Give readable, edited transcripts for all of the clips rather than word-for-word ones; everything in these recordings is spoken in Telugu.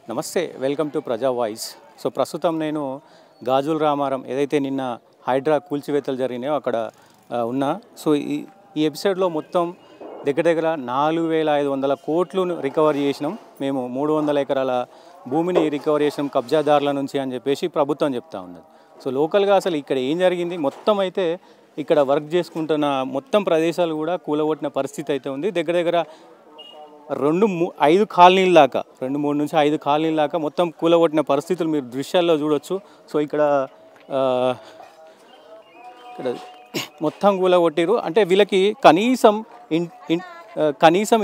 నమస్తే, వెల్కమ్ టు ప్రజా వాయిస్. సో ప్రస్తుతం నేను గాజుల రామారం ఏదైతే నిన్న హైడ్రా కూల్చివేతలు జరిగినాయో అక్కడ ఉన్నా. సో ఈ ఎపిసోడ్లో మొత్తం దగ్గర 4,500 కోట్లను రికవర్ చేసినాం. మేము 300 ఎకరాల భూమిని రికవర్ చేసినాం కబ్జాదారుల నుంచి అని చెప్పేసి ప్రభుత్వం చెప్తా ఉన్నది. సో లోకల్గా అసలు ఇక్కడ ఏం జరిగింది మొత్తం అయితే ఇక్కడ వర్క్ చేసుకుంటున్న మొత్తం ప్రదేశాలు కూడా కూలగొట్టిన పరిస్థితి అయితే ఉంది. దగ్గర 5 కాలనీల దాకా 2-3 నుంచి 5 కాలనీల దాకా మొత్తం కూలగొట్టిన పరిస్థితులు మీరు దృశ్యాల్లో చూడొచ్చు. సో ఇక్కడ మొత్తం కూలగొట్టిరు. అంటే వీళ్ళకి కనీసం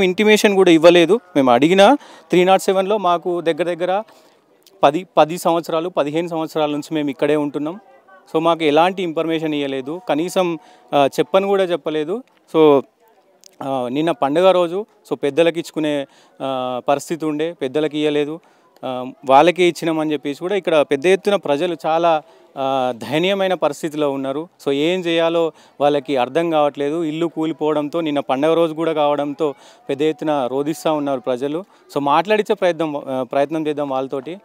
ఇంటిమేషన్ కూడా ఇవ్వలేదు. మేము అడిగిన 307లో మాకు దగ్గర 10 సంవత్సరాలు 15 సంవత్సరాల నుంచి మేము ఇక్కడే ఉంటున్నాం. సో మాకు ఎలాంటి ఇన్ఫర్మేషన్ ఇవ్వలేదు, కనీసం చెప్పని కూడా చెప్పలేదు. సో నిన్న పండుగ రోజు సో పెద్దలకి ఇచ్చుకునే పరిస్థితి ఉండే, పెద్దలకి ఇవ్వలేదు, వాళ్ళకే ఇచ్చినామని చెప్పేసి కూడా ఇక్కడ పెద్ద ఎత్తున ప్రజలు చాలా దయనీయమైన పరిస్థితిలో ఉన్నారు. సో ఏం చేయాలో వాళ్ళకి అర్థం కావట్లేదు. ఇల్లు కూలిపోవడంతో నిన్న పండుగ రోజు కూడా కావడంతో పెద్ద ఎత్తున రోధిస్తూ ఉన్నారు ప్రజలు. సో మాట్లాడించే ప్రయత్నం చేద్దాం వాళ్ళతోటి.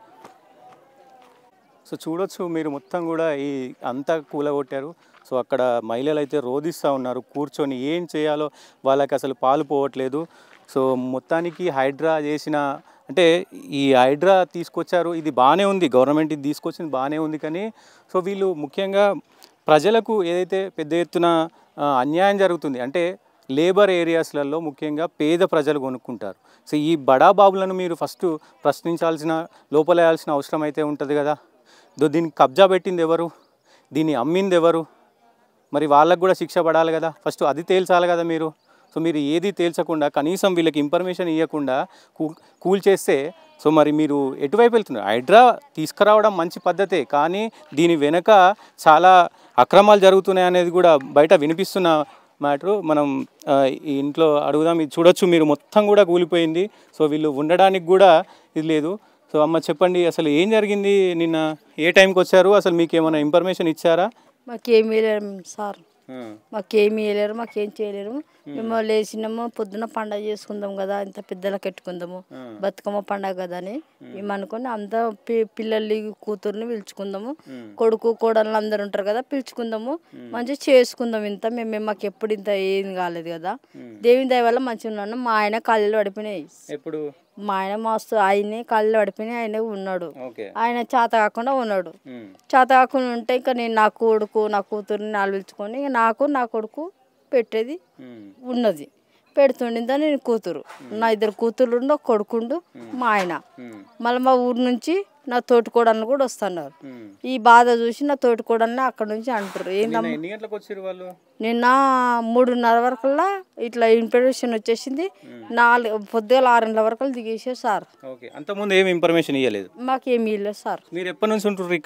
సో చూడొచ్చు మీరు మొత్తం కూడా అంతా కూలగొట్టారు. సో అక్కడ మహిళలు అయితే రోధిస్తూ ఉన్నారు కూర్చొని, ఏం చేయాలో వాళ్ళకి అసలు పాలు పోవట్లేదు. సో మొత్తానికి హైడ్రా చేసిన అంటే ఈ హైడ్రా తీసుకొచ్చారు, ఇది బాగానే ఉంది, గవర్నమెంట్ ఇది తీసుకొచ్చింది బాగానే ఉంది. కానీ సో వీళ్ళు ముఖ్యంగా ప్రజలకు ఏదైతే పెద్ద ఎత్తున అన్యాయం జరుగుతుంది అంటే లేబర్ ఏరియాస్లలో ముఖ్యంగా పేద ప్రజలు కొనుక్కుంటారు. సో ఈ బడాబాబులను మీరు ఫస్ట్ ప్రశ్నించాల్సిన, లోపలేయాల్సిన అవసరం అయితే ఉంటుంది కదా. దీనికి కబ్జా పెట్టింది ఎవరు, దీన్ని అమ్మింది ఎవరు, మరి వాళ్ళకు కూడా శిక్ష పడాలి కదా. ఫస్ట్ అది తేల్చాలి కదా మీరు. సో మీరు ఏది తేల్చకుండా కనీసం వీళ్ళకి ఇన్ఫర్మేషన్ ఇవ్వకుండా కూల్ చేస్తే సో మరి మీరు ఎటువైపు వెళ్తున్నారు? హైడ్రా తీసుకురావడం మంచి పద్ధతే, కానీ దీని వెనక చాలా అక్రమాలు జరుగుతున్నాయి అనేది కూడా బయట వినిపిస్తున్న మ్యాటరు. మనం ఈ ఇంట్లో అడుగుదాం. ఇది చూడొచ్చు మీరు, మొత్తం కూడా కూలిపోయింది. సో వీళ్ళు ఉండడానికి కూడా ఇది లేదు. సో అమ్మ చెప్పండి, అసలు ఏం జరిగింది? నిన్న ఏ టైంకి వచ్చారు? అసలు మీకు ఏమైనా ఇన్ఫర్మేషన్ ఇచ్చారా? మాకేమీ వేయలేరు సార్, మాకేమీ వేయలేరు, మాకేం చేయలేరు. మేము లేచినాము, పొద్దున పండగ చేసుకుందాం కదా, ఇంత పెద్దలకు పెట్టుకుందాము, బతుకమ్మ పండగ కదా అని మేము అనుకుని అంతా పిల్లల్ని కూతుర్ని పిలుచుకుందాము, కొడుకు కోడళ్ళు అందరు ఉంటారు కదా, పిలుచుకుందాము, మంచిగా చేసుకుందాం. ఇంత మాకు ఎప్పుడు ఇంత ఏం కాలేదు కదా, దేవుని దయ వల్ల మంచిగా ఉన్నాను. మా ఆయన కాళ్ళు పడిపోయినాయి. ఎప్పుడు మా ఆయన మస్తు ఆయనే కాళ్ళు పడిపోయినాయి, ఆయనే ఉన్నాడు. ఆయన చేత కాకుండా ఉన్నాడు. చేత కాకుండా ఉంటే ఇంకా నేను నా కొడుకు నా కూతుర్ని పిలుచుకొని నాకు నా కొడుకు పెట్టేది ఉన్నది, పెడుతుండిందా. నేను కూతురు, నా 2 కూతుర్లు, ఒక కొడుకుండు, మా ఆయన. మళ్ళీ మా ఊరు నుంచి నా తోటికోడళ్ళు కూడా వస్తున్నారు. ఈ బాధ చూసి నా తోటికోడల్ని అక్కడ నుంచి అంటారు. ఏందమ్మా నిన్న 3:30 వరకల్లా ఇట్లా ఇన్ఫర్మేషన్ వచ్చేసింది. పొద్దుగల 6 గంటల వరకు దిగేసారు సార్. అంతకుముందు ఏమి ఇన్ఫర్మేషన్ ఇవ్వలేదు? మాకేమి ఇవ్వలేదు సార్. మీరు ఎప్పటి నుంచి ఉంటున్నారు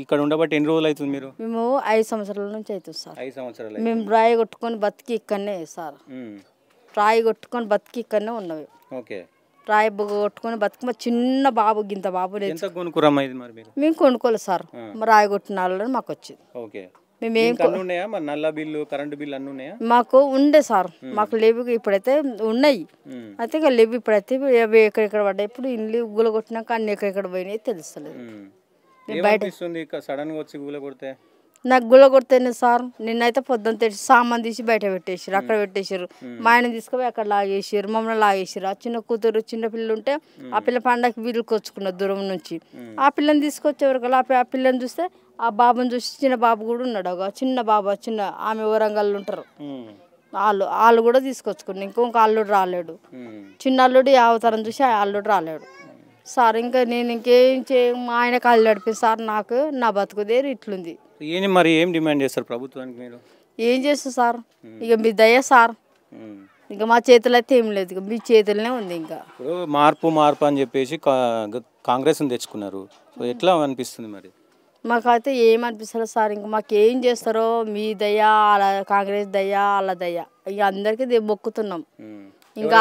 ఇక్కడ ఉండబట్టి ఎన్ని రోజులు అవుతుంది? మేము 5 సంవత్సరాల నుంచి అవుతుంది సార్. 5 సంవత్సరాలు. మేము రాయి కొట్టుకొని బతికి ఇక్కడనే సార్, రాయి కొట్టుకొని బతికి ఇక్కడనే ఉన్నవి. రాయి కొట్టుకొని బతుకు. మా చిన్న బాబు గింత బాబు మేము కొనుక్కోలేదు సార్. రాయి కొట్టిన వాళ్ళని మాకు వచ్చింది. మాకు ఉండే సార్, మాకు లేవు. ఇప్పుడైతే ఉన్నాయి, అయితే ఇక లేవు. ఇప్పుడైతే ఎక్కడెక్కడ పడ్డాయి. ఇప్పుడు ఇల్లు గుల కొట్టినాక అన్ని ఎక్కడెక్కడ పోయినాయి తెలుస్తలేదు. నాకు గుల కొడితేనే సార్. నిన్నైతే పొద్దున్న తెచ్చి సామాన్ తీసి బయట పెట్టేసారు, అక్కడ పెట్టేసారు. మా ఆయన తీసుకుపోయి అక్కడ లాగేసారు, మమ్మల్ని లాగేసారు. ఆ చిన్న కూతురు చిన్న పిల్లలు ఉంటే ఆ పిల్ల పండగకి వీళ్ళకి వచ్చుకున్నారు దూరం నుంచి. ఆ పిల్లని తీసుకొచ్చేవారు కదా, ఆ పిల్లని చూస్తే ఆ బాబుని చూసి చిన్న బాబు కూడా ఉన్నాడు. చిన్న బాబు, చిన్న ఆమె వరంగల్లో ఉంటారు వాళ్ళు కూడా తీసుకొచ్చుకున్నారు. ఇంకొక అల్లుడు రాలేడు, చిన్న అల్లుడు అవతారం చూసి ఆ అల్లుడు రాలేడు సార్. ఇంకా నేను ఇంకేం మా ఆయన కాళ్ళు నడిపి సార్, నాకు నా బతుకుదేరు ఇట్లుంది. మరి ఏం డిమాండ్ చేస్తారు ప్రభుత్వానికి మీరు? ఏం చేస్తారు సార్, ఇక మీ దయ సార్. ఇంకా మా చేతులు అయితే ఏం లేదు, ఇక మీ చేతులనే ఉంది. ఇంకా మార్పు అని చెప్పేసి కాంగ్రెస్ తెచ్చుకున్నారు. ఎట్లా అనిపిస్తుంది మరి? మాకైతే ఏమనిపిస్తుంది సార్, ఇంకా మాకు ఏం చేస్తారో మీ దయ, అలా కాంగ్రెస్ దయ, అలా దయ, ఇక అందరికీ మొక్కుతున్నాం. ఇంకా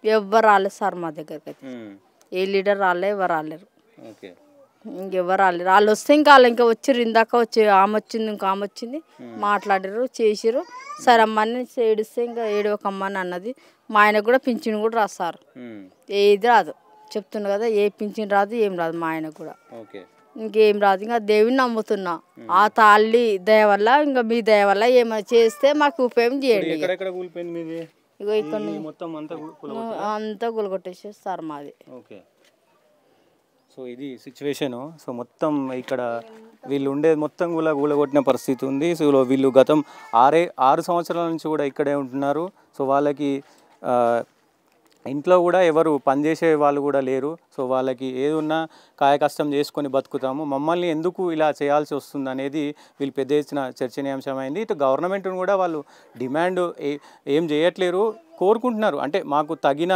ఎవ్వరు రాలేదు సార్ మా దగ్గరికి అయితే. ఏ లీడర్ రాలే, ఎవరు రాలేరు, ఇంకెవ్వరు రాలేరు. వాళ్ళు వస్తే ఇంకా వచ్చారు. ఇందాక వచ్చి ఆమె వచ్చింది, ఇంకా ఆమె వచ్చింది, మాట్లాడారు, చేసారు. సరే అమ్మని ఏడిస్తే ఇంకా ఏడవకమ్మని అన్నది. మా ఆయనకు కూడా పింఛన్ కూడా రాదు సార్, ఏది రాదు. చెప్తున్నా కదా, ఏ పింఛన్ రాదు, ఏం రాదు మా ఆయనకు కూడా. ఇంకేం రాదు. ఇంకా దేవుని నమ్ముతున్నా, ఆ తల్లి దయ వల్ల, ఇంకా మీ దయ వల్ల ఏమైనా చేస్తే మాకు ఉపయోగం చేయండి. ఇగో ఇక్కడ అంతా గులగొట్టేసేది సార్ మాది. సో ఇది సిచ్యువేషను. సో మొత్తం ఇక్కడ వీళ్ళు ఉండేది మొత్తం కూడా కూలగొట్టిన పరిస్థితి ఉంది. సో వీళ్ళు గతం 6 సంవత్సరాల నుంచి కూడా ఇక్కడే ఉంటున్నారు. సో వాళ్ళకి ఇంట్లో కూడా ఎవరు పనిచేసే వాళ్ళు కూడా లేరు. సో వాళ్ళకి ఏదున్నా కాయ కష్టం చేసుకొని బతుకుతాము, మమ్మల్ని ఎందుకు ఇలా చేయాల్సి వస్తుంది అనేది వీళ్ళు పెద్ద ఎత్తున చర్చనీయాంశమైంది. ఇటు గవర్నమెంట్ను కూడా వాళ్ళు డిమాండ్ ఏం చేయట్లేరు, కోరుకుంటున్నారు. అంటే మాకు తగిన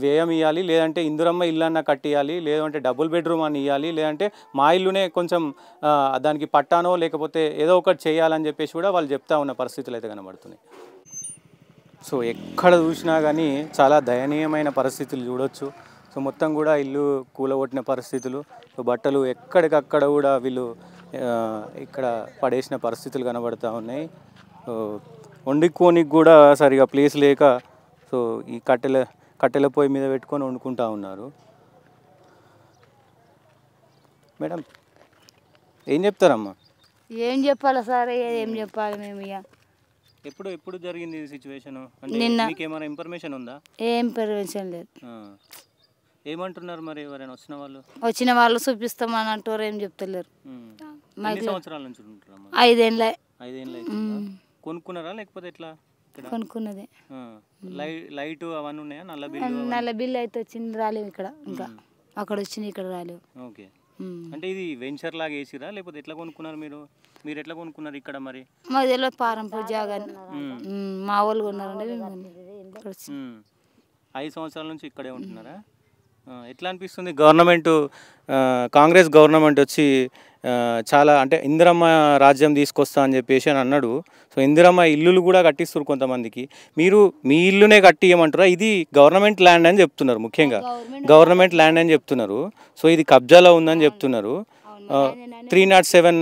వ్యయం ఇవ్వాలి, లేదంటే ఇందిరమ్మ ఇల్లు అన్న కట్టియాలి, లేదంటే డబుల్ బెడ్రూమ్ అని ఇవ్వాలి, లేదంటే మా ఇల్లునే కొంచెం దానికి పట్టానో లేకపోతే ఏదో ఒకటి చేయాలని చెప్పేసి కూడా వాళ్ళు చెప్తా ఉన్న పరిస్థితులు అయితే కనబడుతున్నాయి. సో ఎక్కడ చూసినా కానీ చాలా దయనీయమైన పరిస్థితులు చూడొచ్చు. సో మొత్తం కూడా ఇల్లు కూలగొట్టిన పరిస్థితులు. సో బట్టలు ఎక్కడికక్కడ కూడా వీళ్ళు ఇక్కడ పడేసిన పరిస్థితులు కనబడుతూ ఉన్నాయి. సో వండుకోనికి కూడా సరిగా ప్లేస్ లేక సో ఈ కట్టెల పొయ్యి మీద పెట్టుకొని వండుకుంటూ ఉన్నారు. మేడం ఏం చెప్తారమ్మా? ఏం చెప్పాలి సార్, ఏం చెప్పాలి మేము? ఇక ఎప్పుడు జరిగింది ఈ సిచ్యువేషన్? నిన్న. మీకు ఏమైనా ఇన్ఫర్మేషన్ ఉందా? ఏం ఇన్ఫర్మేషన్ లేదు. ఏమంటున్నారు మరి ఎవరైనా వచ్చిన వాళ్ళు చూపిస్తామని అంటారు, ఏం చెప్తలేరు. ఎన్ని సంవత్సరాల నుంచి ఉంటున్నారమ్మా? 5 ఏళ్ళ. 5 ఏళ్ళ కొనుక్కున్నారా లేకపోతే ఎట్లా? కొనుక్కున్నదే. లైట్ అవన్నీ ఉన్నాయా? నల్ల బిల్లు అయితే వచ్చింది, రాలేవు ఇక్కడ. ఇంకా అక్కడ వచ్చింది, ఇక్కడ రాలేవు. ఓకే. అంటే ఇది వెంచర్ లాగా వేసిరా లేకపోతే ఎట్లా కొనుక్కున్నారు మీరు ఎట్లా కొనుక్కున్నారు ఇక్కడ? మరి మాకు తెలియదు, పారంపూర్ జాగా మా వాళ్ళు కొన్నారండి. 5 సంవత్సరాల నుంచి ఇక్కడే ఉంటున్నారా? ఎట్లా అనిపిస్తుంది? గవర్నమెంట్ కాంగ్రెస్ గవర్నమెంట్ వచ్చి చాలా అంటే ఇందిరమ్మ రాజ్యం తీసుకొస్తా అని చెప్పేసి అని అన్నాడు. సో ఇందిరమ్మ ఇల్లులు కూడా కట్టిస్తారు కొంతమందికి. మీరు మీ ఇల్లునే కట్టియమంటారా? ఇది గవర్నమెంట్ ల్యాండ్ అని చెప్తున్నారు, ముఖ్యంగా గవర్నమెంట్ ల్యాండ్ అని చెప్తున్నారు. సో ఇది కబ్జాలో ఉందని చెప్తున్నారు. 307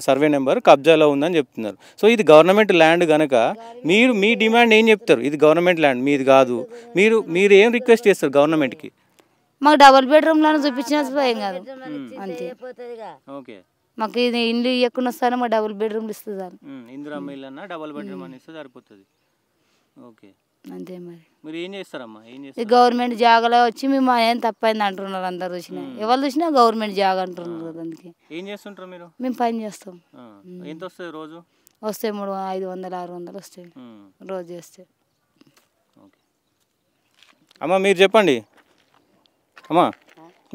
సర్వే నెంబర్ కబ్జాలో ఉందని చెప్తున్నారు. సో ఇది గవర్నమెంట్ ల్యాండ్ కనుక మీ డిమాండ్ ఏం చెప్తారు? ఇది గవర్నమెంట్ ల్యాండ్ మీది కాదు, మీరు ఏం రిక్వెస్ట్ చేస్తారు గవర్నమెంట్కి? మాకు డబుల్ బెడ్రూమ్లో చూపించిన భయం కాదు, అంతే. ఓకే. మాకు ఇది ఇల్లు ఇవ్వకుండా వస్తానే మా డబుల్ బెడ్రూమ్లు ఇస్తుంది, ఇందిరమ్మ ఇల్లు అన్న డబుల్ బెడ్రూమ్ అని ఇస్తే సరిపోతుంది. ఓకే, అంతే. మరి మీరు ఏం చేస్తారమ్మా? గవర్నమెంట్ జాగాలో వచ్చి మేము ఏం తప్పైంది అంటున్నారు, అందరు చూసినా ఎవరు చూసినా గవర్నమెంట్ జాగా అంటున్నారు కదా. అందుకే ఏం చేస్తుంటారు మీరు? మేము పని చేస్తాం. ఎంత వస్తుంది రోజు? వస్తాయి 300, 500, 600 వస్తాయి రోజు చేస్తే. అమ్మ మీరు చెప్పండి, అమ్మా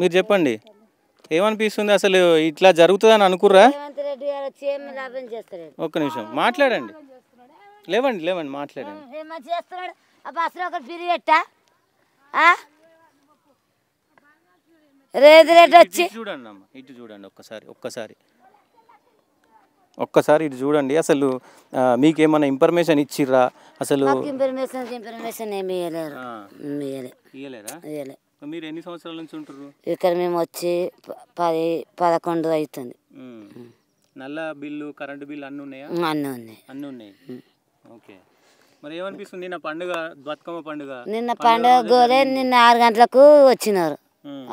మీరు చెప్పండి, ఏమనిపిస్తుంది అసలు? ఇట్లా జరుగుతుందని అనుకుర్రా? ఒక్క నిమిషం మాట్లాడండి, లేవండి మాట్లాడండి. చూడండి అమ్మ, ఇటు చూడండి ఒక్కసారి ఇటు చూడండి. అసలు మీకేమన్నా ఇన్ఫర్మేషన్ ఇచ్చిర్రా? అసలు ఇన్ఫర్మేషన్ ఏమి ఇయ్యలేరా? మీరు ఎన్ని సంవత్సరాల నుంచి ఉంటారు ఇక్కడ? మేము వచ్చి 10-11 అవుతుంది. నల్ల బిల్లు, కరెంటు బిల్లు అన్నీ ఉన్నాయా? అన్నీ ఉన్నాయి. ఓకే. మరి ఏమనిపిస్తుంది? నిన్న పండుగ, బతుకమ్మ పండుగ, నిన్న పండుగ గోలే. నిన్న 6 గంటలకు వచ్చినారు,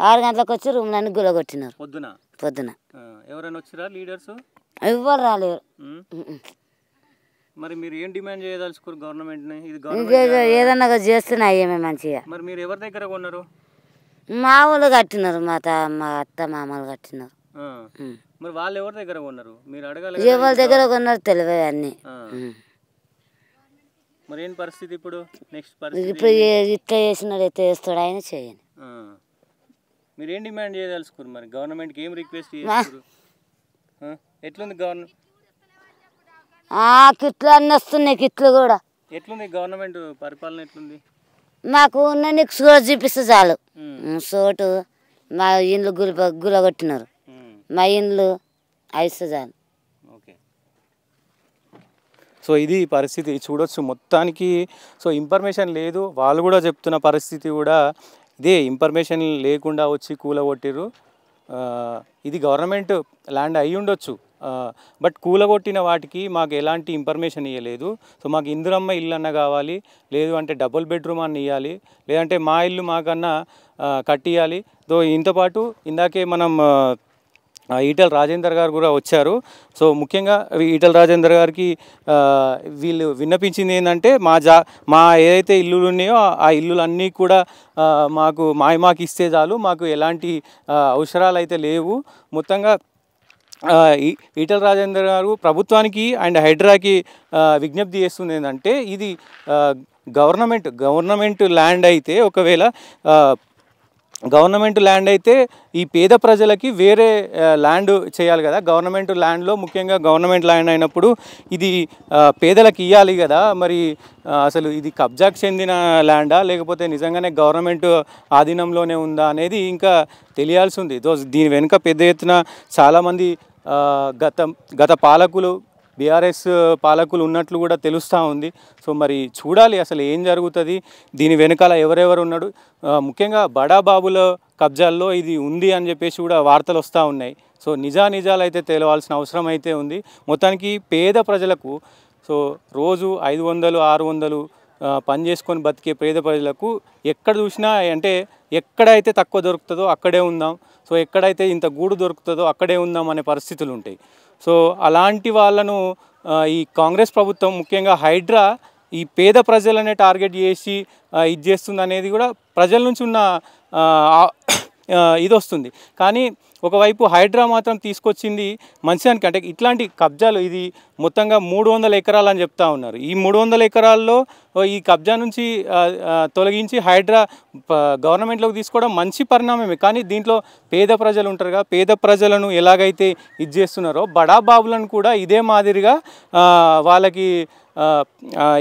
6 గంటలకు వచ్చి రూమ్లన్నీ గులగొట్టినారు. పొద్దున ఎవరైనా వచ్చిరా లీడర్స్? ఎవ్వరు రాలేరు. మరి మీరు ఏం డిమాండ్ చేయదలుచుకోరు గవర్నమెంట్ని? ఏదన్నా చేస్తున్నా అయ్యమే మంచిగా. మరి మీరు ఎవరి దగ్గర కొన్నారు? మా వాళ్ళు కట్టినారు, మా అత్త మామలు కట్టినారు. మరి వాళ్ళు ఎవరి దగ్గర కొన్నారు? మీరు అడగాలి. ఎవరి దగ్గర కొన్నారు తెలియదు అన్ని. మరి ఏం పరిస్థితి ఇప్పుడు? నెక్స్ట్ పరిస్థితి ఇప్పుడు ఇట్లా చేసినాడు, ఎట్లా చేస్తాడు ఆయన చేయని. మీరు ఏం డిమాండ్ చేయదలుచుకోరు? మరి గవర్నమెంట్కి ఏం రిక్వెస్ట్ చేస్తారు? ఎట్లుంది గవర్నమెంట్? కిట్లు అన్నీ వస్తున్నాయి, కిట్లు కూడా. ఎట్లుంది గవర్నమెంట్ పరిపాలన? ఎట్లుంది? మాకు ఉన్న నీకు సోటు చూపిస్తే చాలు. సోటు మా ఇండ్లు గులగొట్టినారు, మా ఇండ్లు అయిస్తే చాలు. ఓకే. సో ఇది పరిస్థితి చూడొచ్చు మొత్తానికి. సో ఇన్ఫర్మేషన్ లేదు, వాళ్ళు కూడా చెప్తున్న పరిస్థితి కూడా ఇదే. ఇన్ఫర్మేషన్ లేకుండా వచ్చి కూలగొట్టిర్రు. ఇది గవర్నమెంట్ ల్యాండ్ అయి ఉండొచ్చు, బట్ కూలగొట్టిన వాటికి మాకు ఎలాంటి ఇన్ఫర్మేషన్ ఇవ్వలేదు. సో మాకు ఇందిరమ్మ ఇల్లు అన్న కావాలి, లేదు అంటే డబుల్ బెడ్రూమ్ అన్న ఇవ్వాలి, లేదంటే మా ఇల్లు మాకన్నా కట్టియాలి. సో ఇంతోపాటు ఇందాకే మనం ఈటెల రాజేందర్ గారు కూడా వచ్చారు. సో ముఖ్యంగా ఈటెల రాజేందర్ గారికి వీళ్ళు విన్నపించింది ఏంటంటే మా ఏదైతే ఇల్లులు ఉన్నాయో ఆ ఇల్లులన్నీ కూడా మాకు ఇస్తే చాలు, మాకు ఎలాంటి అవసరాలు అయితే లేవు. మొత్తంగా ఈటెల రాజేందర్ గారు ప్రభుత్వానికి అండ్ హైడ్రాకి విజ్ఞప్తి చేస్తుంది ఏంటంటే, ఇది గవర్నమెంట్ ల్యాండ్ అయితే, ఒకవేళ గవర్నమెంట్ ల్యాండ్ అయితే ఈ పేద ప్రజలకి వేరే ల్యాండ్ చేయాలి కదా. గవర్నమెంట్ ల్యాండ్లో ముఖ్యంగా గవర్నమెంట్ ల్యాండ్ అయినప్పుడు ఇది పేదలకు ఇవ్వాలి కదా. మరి అసలు ఇది కబ్జాకు చెందిన ల్యాండా లేకపోతే నిజంగానే గవర్నమెంట్ ఆధీనంలోనే ఉందా అనేది ఇంకా తెలియాల్సి ఉంది. దీని వెనుక పెద్ద ఎత్తున చాలామంది గత పాలకులు, బీఆర్ఎస్ పాలకులు ఉన్నట్లు కూడా తెలుస్తూ ఉంది. సో మరి చూడాలి అసలు ఏం జరుగుతుంది, దీని వెనకాల ఎవరెవరు ఉన్నాడు. ముఖ్యంగా బడాబాబుల కబ్జాల్లో ఇది ఉంది అని చెప్పేసి కూడా వార్తలు వస్తూ ఉన్నాయి. సో నిజాలు అయితే తేలవాల్సిన అవసరం అయితే ఉంది. మొత్తానికి పేద ప్రజలకు, సో రోజు 500, 600 పని చేసుకొని బతికే పేద ప్రజలకు ఎక్కడ చూసినా అంటే ఎక్కడైతే తక్కువ దొరుకుతుందో అక్కడే ఉందాం, సో ఎక్కడైతే ఇంత గూడు దొరుకుతుందో అక్కడే ఉందాం అనే పరిస్థితులు ఉంటాయి. సో అలాంటి వాళ్ళను ఈ కాంగ్రెస్ ప్రభుత్వం, ముఖ్యంగా హైడ్రా, ఈ పేద ప్రజలనే టార్గెట్ చేసి ఇది చేస్తుంది అనేది కూడా ప్రజల నుంచి ఉన్న ఇది వస్తుంది. కానీ ఒకవైపు హైడ్రా మాత్రం తీసుకొచ్చింది మంచిదానికి. అంటే ఇట్లాంటి కబ్జాలు ఇది మొత్తంగా 300 ఎకరాలు అని చెప్తా ఉన్నారు. ఈ 300 ఎకరాల్లో ఈ కబ్జా నుంచి తొలగించి హైడ్రా గవర్నమెంట్లోకి తీసుకోవడం మంచి పరిణామమే. కానీ దీంట్లో పేద ప్రజలు ఉంటారుగా, పేద ప్రజలను ఎలాగైతే ఇది చేస్తున్నారో బడాబాబులను కూడా ఇదే మాదిరిగా వాళ్ళకి